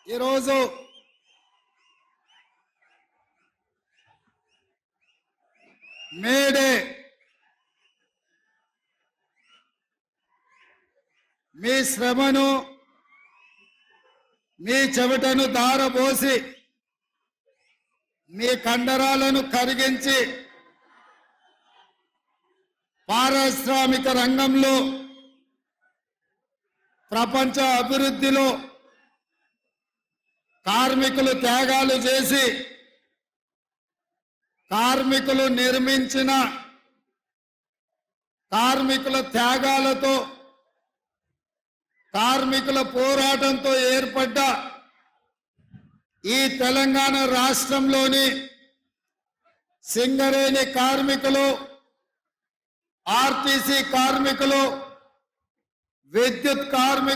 ఈరోజు మేడే మీ శ్రమను మీ చెమటను దారబోసి మీ కండరాలను కరిగించి పారిశ్రామిక రంగంలో ప్రపంచ అభివృద్ధిలో కార్మికులు త్యాగాలు చేసి కార్మికులు నిర్మించిన కార్మికుల త్యాగాలతో కార్మికుల పోరాటంతో ఏర్పడ్డ ఈ తెలంగాణ రాష్ట్రంలోని సింగరేణి కార్మికులు, ఆర్టీసీ కార్మికులు, విద్యుత్ కార్మికులు